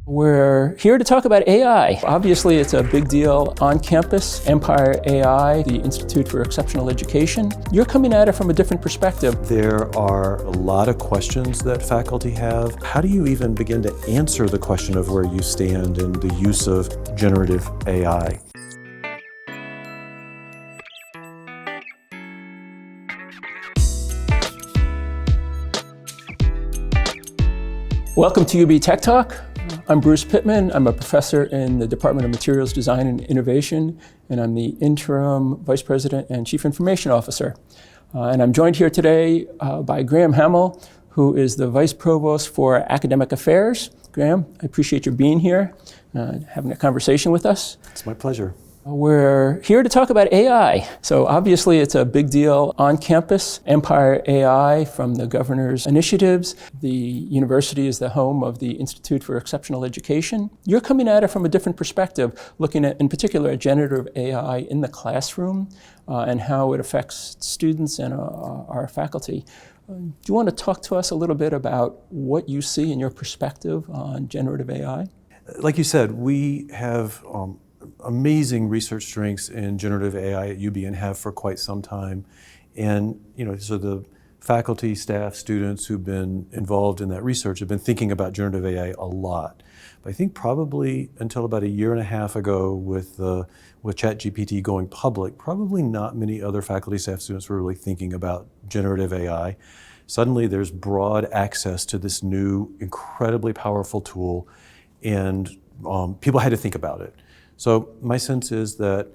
We're here to talk about AI. Obviously, it's a big deal on campus. Empire AI, the Institute for Exceptional Education. You're coming at it from a different perspective. There are a lot of questions that faculty have. How do you even begin to answer the question of where you stand in the use of generative AI? Welcome to UB Tech Talk. I'm Bruce Pitman. I'm a professor in the Department of Materials Design and Innovation, and I'm the Interim Vice President and Chief Information Officer. And I'm joined here today by Graham Hammill, who is the Vice Provost for Academic Affairs. Graham, I appreciate your being here, having a conversation with us. It's my pleasure. We're here to talk about AI. So obviously it's a big deal on campus. Empire AI from the governor's initiatives. The university is the home of the Institute for Exceptional Education. You're coming at it from a different perspective, looking at, in particular, at generative AI in the classroom and how it affects students and our faculty. Do you want to talk to us a little bit about what you see in your perspective on generative AI? Like you said, we have amazing research strengths in generative AI at UB and have for quite some time. And, so the faculty, staff, students who've been involved in that research have been thinking about generative AI a lot. But I think probably until about a year and a half ago with ChatGPT going public, probably not many other faculty, staff, students were really thinking about generative AI. Suddenly there's broad access to this new, incredibly powerful tool, and people had to think about it. So my sense is that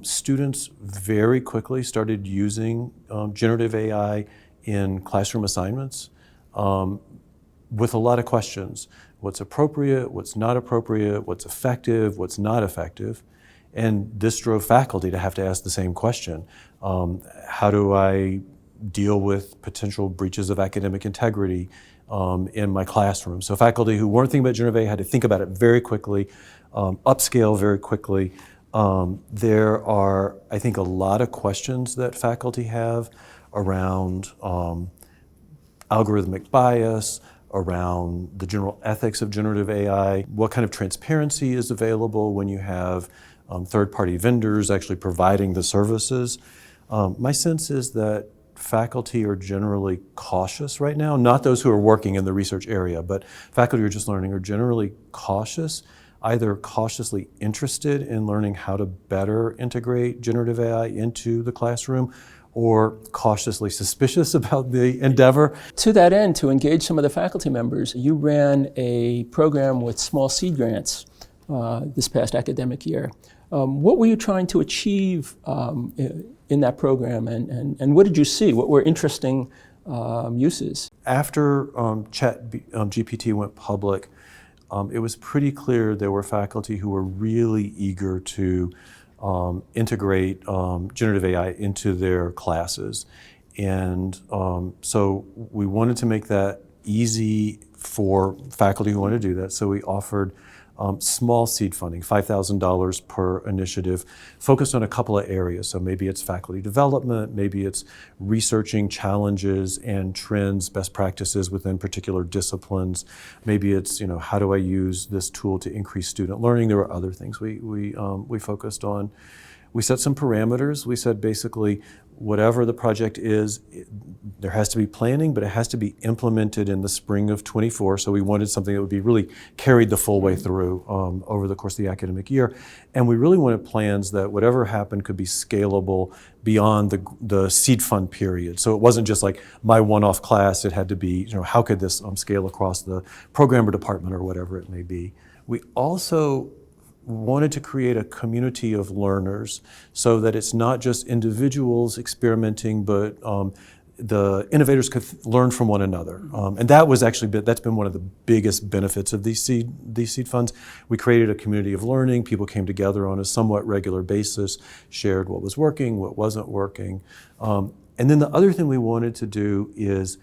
students very quickly started using generative AI in classroom assignments with a lot of questions. What's appropriate, what's not appropriate, what's effective, what's not effective. And this drove faculty to have to ask the same question. How do I deal with potential breaches of academic integrity in my classroom? So faculty who weren't thinking about generative AI had to think about it very quickly, upscale very quickly. There are, I think, a lot of questions that faculty have around algorithmic bias, around the general ethics of generative AI, what kind of transparency is available when you have third-party vendors actually providing the services. My sense is that faculty are generally cautious right now, not those who are working in the research area, but faculty who are just learning are generally cautious, either cautiously interested in learning how to better integrate generative AI into the classroom, or cautiously suspicious about the endeavor. To that end, to engage some of the faculty members, you ran a program with small seed grants this past academic year. What were you trying to achieve in that program, and what did you see? What were interesting uses? After ChatGPT went public, it was pretty clear there were faculty who were really eager to integrate generative AI into their classes. And so we wanted to make that easy for faculty who wanted to do that. So we offered small seed funding, $5,000 per initiative, focused on a couple of areas. So maybe it's faculty development, maybe it's researching challenges and trends, best practices within particular disciplines. Maybe it's, how do I use this tool to increase student learning? There were other things we focused on. We set some parameters. We said basically, whatever the project is, there has to be planning, but it has to be implemented in the spring of 24. So we wanted something that would be really carried the full way through over the course of the academic year. And we really wanted plans that whatever happened could be scalable beyond the seed fund period. So it wasn't just like my one-off class. It had to be, how could this scale across the program or department or whatever it may be. We also wanted to create a community of learners so that it's not just individuals experimenting, but the innovators could learn from one another. And that's been one of the biggest benefits of these seed funds. We created a community of learning. People came together on a somewhat regular basis, shared what was working, what wasn't working. And then the other thing we wanted to do is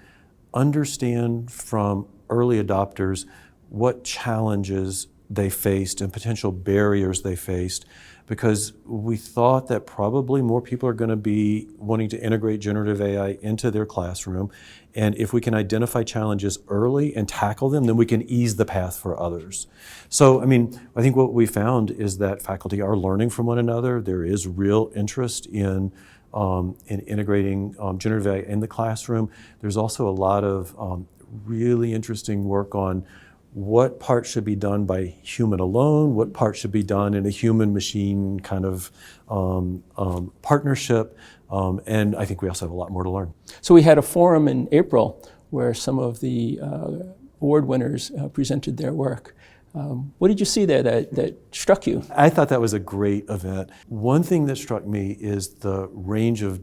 understand from early adopters what challenges they faced and potential barriers they faced because we thought that probably more people are going to be wanting to integrate generative AI into their classroom. And if we can identify challenges early and tackle them, then we can ease the path for others. So, I mean, I think what we found is that faculty are learning from one another. There is real interest in integrating generative AI in the classroom. There's also a lot of really interesting work on what part should be done by human alone, what part should be done in a human-machine kind of partnership, and I think we also have a lot more to learn. So we had a forum in April where some of the award winners presented their work. What did you see there that struck you? I thought that was a great event. One thing that struck me is the range of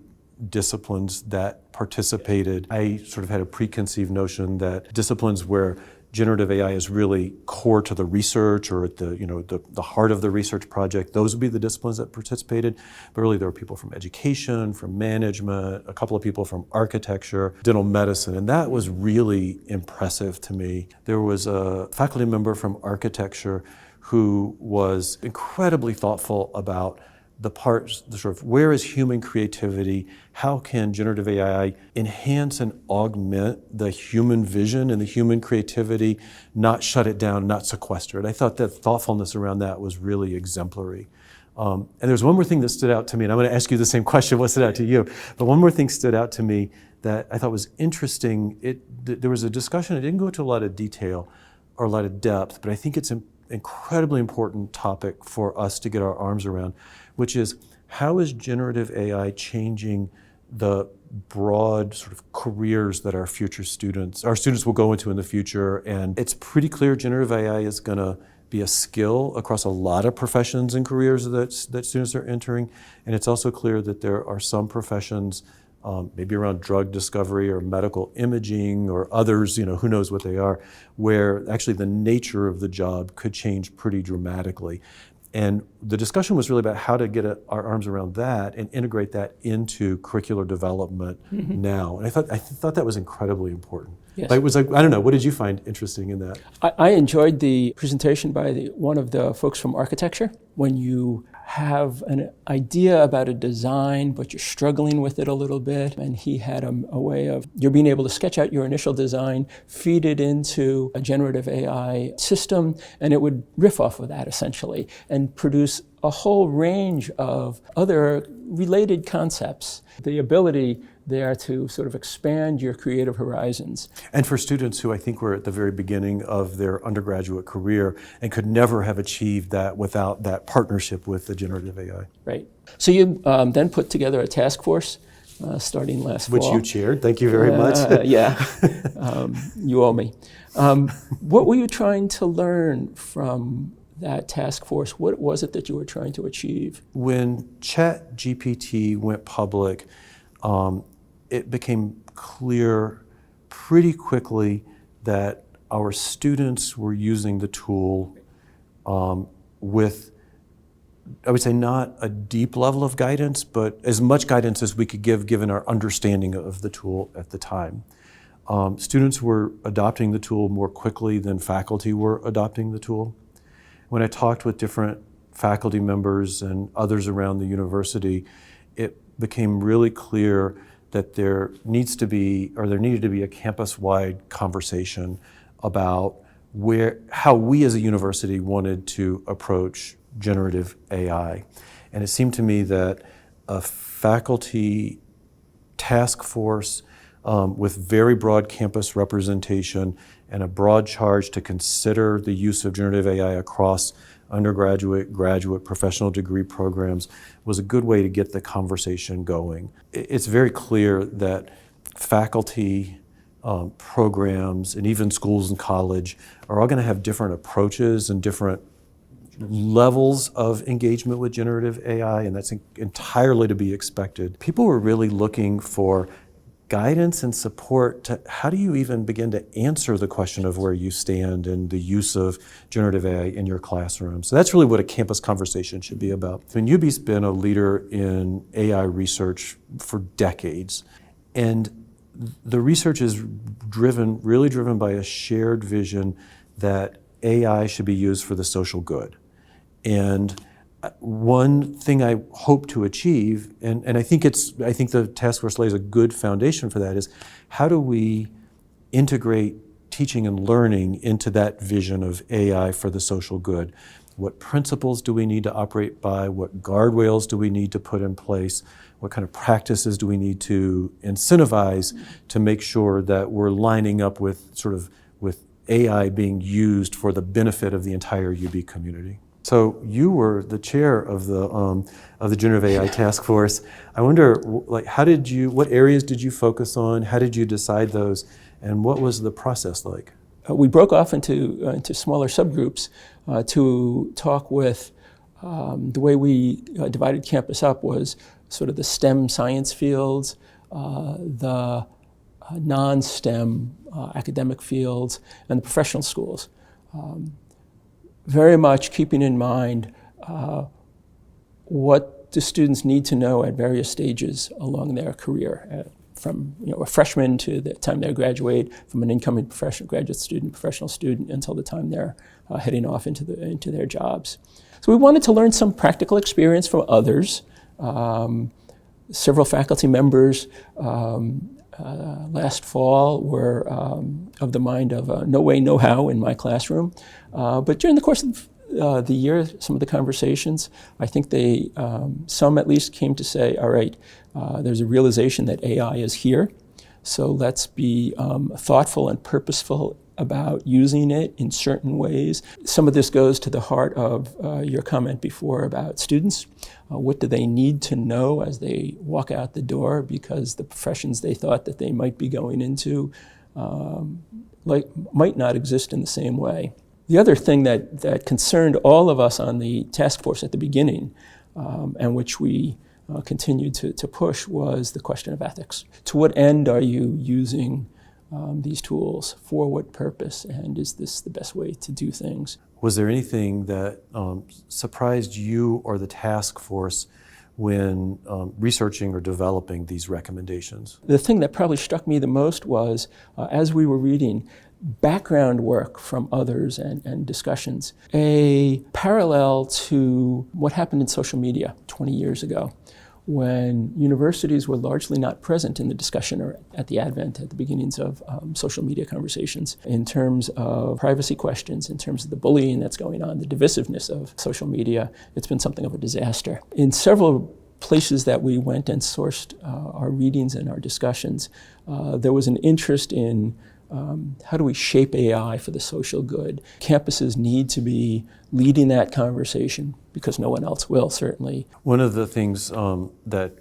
disciplines that participated. I sort of had a preconceived notion that disciplines where generative AI is really core to the research or at the heart of the research project, those would be the disciplines that participated. But really there were people from education, from management, a couple of people from architecture, dental medicine, and that was really impressive to me. There was a faculty member from architecture who was incredibly thoughtful about the parts, the sort of where is human creativity, how can generative AI enhance and augment the human vision and the human creativity, not shut it down, not sequester it. I thought that thoughtfulness around that was really exemplary. And there's one more thing that stood out to me, and I'm going to ask you the same question, what stood out to you? But one more thing stood out to me that I thought was interesting. There was a discussion, it didn't go into a lot of detail or a lot of depth, but I think it's an incredibly important topic for us to get our arms around, which is how is generative AI changing the broad sort of careers that our students will go into in the future. And it's pretty clear generative AI is going to be a skill across a lot of professions and careers that students are entering. And it's also clear that there are some professions, maybe around drug discovery or medical imaging or others, who knows what they are, where actually the nature of the job could change pretty dramatically. And the discussion was really about how to get our arms around that and integrate that into curricular development now. And I thought that was incredibly important. Yes. It was like, I don't know, what did you find interesting in that? I enjoyed the presentation by one of the folks from architecture. When you have an idea about a design, but you're struggling with it a little bit, and he had a way of, you're being able to sketch out your initial design, feed it into a generative AI system, and it would riff off of that essentially, and produce a whole range of other related concepts. The ability there to sort of expand your creative horizons. And for students who I think were at the very beginning of their undergraduate career and could never have achieved that without that partnership with the generative AI. Right. So you then put together a task force starting last fall. Which you chaired. Thank you very much. Yeah, you owe me. What were you trying to learn from that task force? What was it that you were trying to achieve? When ChatGPT went public, it became clear pretty quickly that our students were using the tool with, I would say, not a deep level of guidance, but as much guidance as we could give given our understanding of the tool at the time. Students were adopting the tool more quickly than faculty were adopting the tool. When I talked with different faculty members and others around the university, it became really clear that there needed to be a campus-wide conversation about how we as a university wanted to approach generative AI. And it seemed to me that a faculty task force with very broad campus representation and a broad charge to consider the use of generative AI across undergraduate, graduate, professional degree programs was a good way to get the conversation going. It's very clear that faculty, programs, and even schools and college are all going to have different approaches and different levels of engagement with generative AI, and that's entirely to be expected. People were really looking for guidance and support to how do you even begin to answer the question of where you stand and the use of generative AI in your classroom. So that's really what a campus conversation should be about. I mean, UB's been a leader in AI research for decades, and the research is really driven by a shared vision that AI should be used for the social good. And one thing I hope to achieve, and I think the task force lays a good foundation for that, is how do we integrate teaching and learning into that vision of AI for the social good? What principles do we need to operate by? What guardrails do we need to put in place? What kind of practices do we need to incentivize to make sure that we're lining up with AI being used for the benefit of the entire UB community? So you were the chair of the Generative AI Task Force. I wonder, what areas did you focus on? How did you decide those? And what was the process like? We broke off into smaller subgroups to talk with, the way we divided campus up was sort of the STEM science fields, the non-STEM academic fields, and the professional schools. Very much keeping in mind what the students need to know at various stages along their career, from a freshman to the time they graduate, from an incoming graduate student, professional student, until the time they're heading off into their jobs. So we wanted to learn some practical experience from others. Several faculty members last fall were of the mind of no way, no how in my classroom. But during the course of the year, some of the conversations, I think some at least came to say, all right, there's a realization that AI is here, so let's be thoughtful and purposeful about using it in certain ways. Some of this goes to the heart of your comment before about students. What do they need to know as they walk out the door, because the professions they thought that they might be going into might not exist in the same way. The other thing that concerned all of us on the task force at the beginning, and which we continued to push, was the question of ethics. To what end are you using these tools? For what purpose? And is this the best way to do things? Was there anything that surprised you or the task force when researching or developing these recommendations? The thing that probably struck me the most was, as we were reading, background work from others and discussions, a parallel to what happened in social media 20 years ago, when universities were largely not present in the discussion or at the beginnings of social media conversations, in terms of privacy questions, in terms of the bullying that's going on, the divisiveness of social media. It's been something of a disaster. In several places that we went and sourced our readings and our discussions, there was an interest in how do we shape AI for the social good? Campuses need to be leading that conversation because no one else will, certainly. One of the things that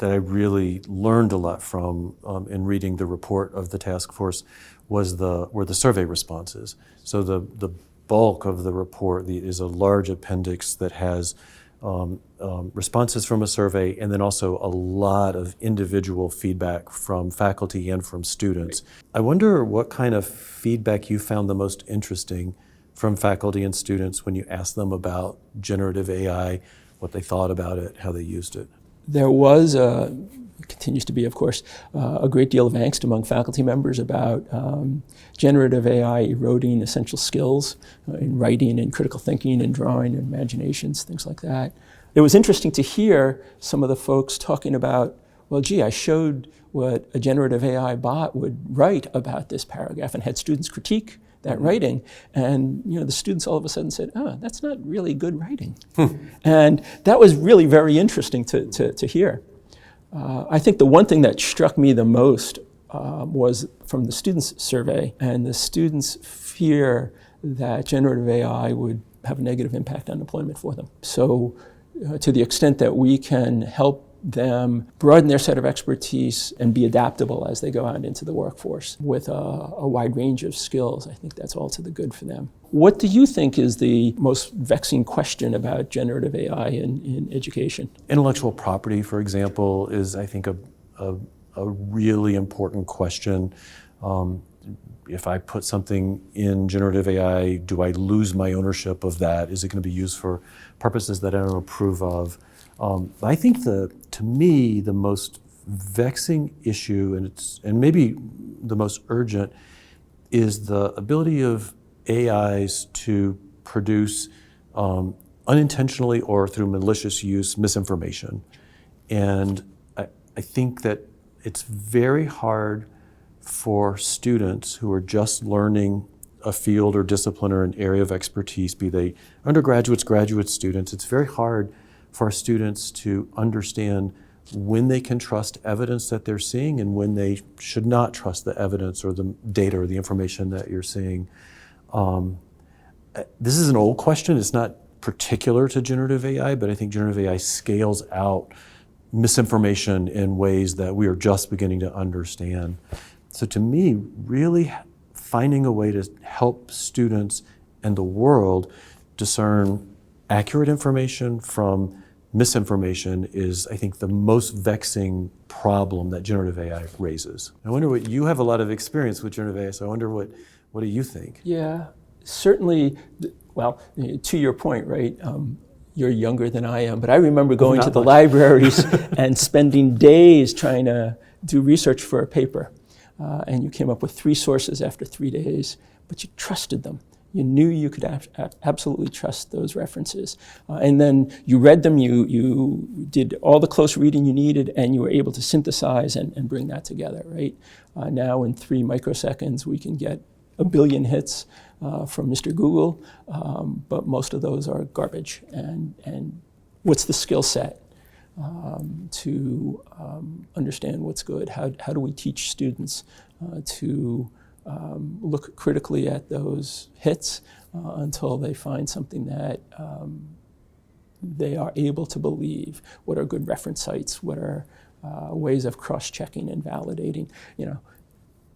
I really learned a lot from in reading the report of the task force were the survey responses. So the bulk of the report is a large appendix that has responses from a survey, and then also a lot of individual feedback from faculty and from students. I wonder what kind of feedback you found the most interesting from faculty and students when you asked them about generative AI, what they thought about it, how they used it. There was, continues to be, of course, a great deal of angst among faculty members about generative AI eroding essential skills in writing and critical thinking and drawing and imaginations, things like that. It was interesting to hear some of the folks talking about, well, gee, I showed what a generative AI bot would write about this paragraph and had students critique that writing. And the students all of a sudden said, oh, that's not really good writing. And that was really very interesting to hear. I think the one thing that struck me the most was from the students' survey, and the students' fear that generative AI would have a negative impact on employment for them. So to the extent that we can help them broaden their set of expertise and be adaptable as they go out into the workforce with a wide range of skills, I think that's all to the good for them. What do you think is the most vexing question about generative AI in education? Intellectual property, for example, is, I think, a really important question. If I put something in generative AI, do I lose my ownership of that? Is it going to be used for purposes that I don't approve of? I think to me, the most vexing issue, and maybe the most urgent, is the ability of AIs to produce unintentionally or through malicious use, misinformation. And I think that it's very hard for students who are just learning a field or discipline or an area of expertise, be they undergraduates, graduate students, it's very hard for our students to understand when they can trust evidence that they're seeing and when they should not trust the evidence or the data or the information that you're seeing. This is an old question. It's not particular to generative AI, but I think generative AI scales out misinformation in ways that we are just beginning to understand. So to me, really finding a way to help students and the world discern accurate information from misinformation is, I think, the most vexing problem that generative AI raises. I wonder what, you have a lot of experience with generative AI, so I wonder what do you think? Yeah, certainly, well, to your point, right? You're younger than I am, but I remember going to the libraries and spending days trying to do research for a paper. And you came up with 3 sources after 3 days, but you trusted them. You knew you could absolutely trust those references. And then you read them, you did all the close reading you needed, and you were able to synthesize and bring that together, right? Now in 3 microseconds, we can get a billion hits from Mr. Google, but most of those are garbage. And what's the skill set to understand what's good? How do we teach students to look critically at those hits until they find something that they are able to believe? What are good reference sites? What are ways of cross-checking and validating? You know,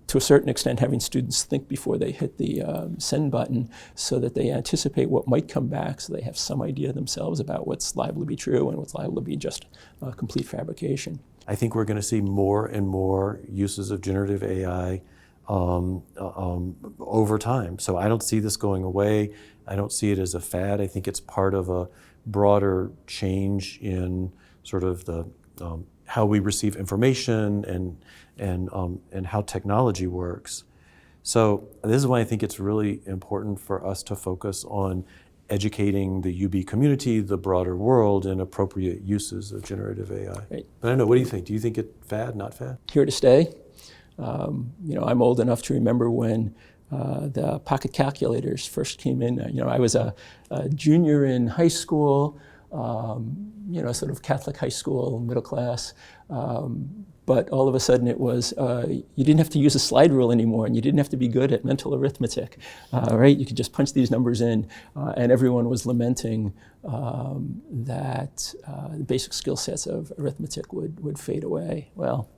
to a certain extent, having students think before they hit the send button so that they anticipate what might come back, so they have some idea themselves about what's liable to be true and what's liable to be just complete fabrication. I think we're going to see more and more uses of generative AI over time. So I don't see this going away. I don't see it as a fad. I think it's part of a broader change in sort of the how we receive information and how technology works. So this is why I think it's really important for us to focus on educating the UB community, the broader world, in appropriate uses of generative AI. Right. But I don't know, what do you think? Do you think it fad, not fad? Here to stay. You know, I'm old enough to remember when the pocket calculators first came in. You know, I was a junior in high school, you know, sort of Catholic high school, middle class. But all of a sudden it was, you didn't have to use a slide rule anymore, and you didn't have to be good at mental arithmetic, right? You could just punch these numbers in, and everyone was lamenting that the basic skill sets of arithmetic would fade away. Well,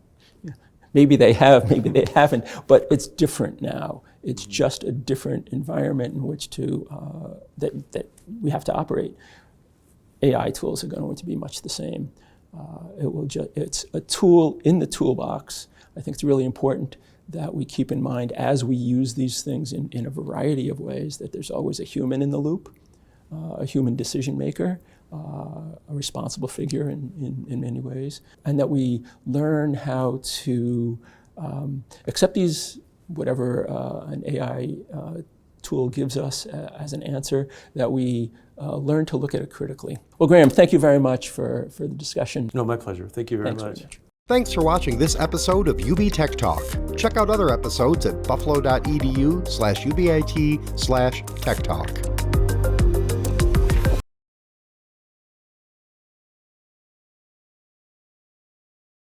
yeah, maybe they have, maybe they haven't, but it's different now. It's just a different environment in which to, that we have to operate. AI tools are going to be much the same. It's a tool in the toolbox. I think it's really important that we keep in mind as we use these things in a variety of ways that there's always a human in the loop, a human decision maker, a responsible figure in many ways, and that we learn how to accept these, whatever an AI tool gives us as an answer, that we learn to look at it critically. Well, Graham, thank you very much for the discussion. No, my pleasure. Thank you very much. Thanks for watching this episode of UB Tech Talk. Check out other episodes at buffalo.edu/ubit/techtalk.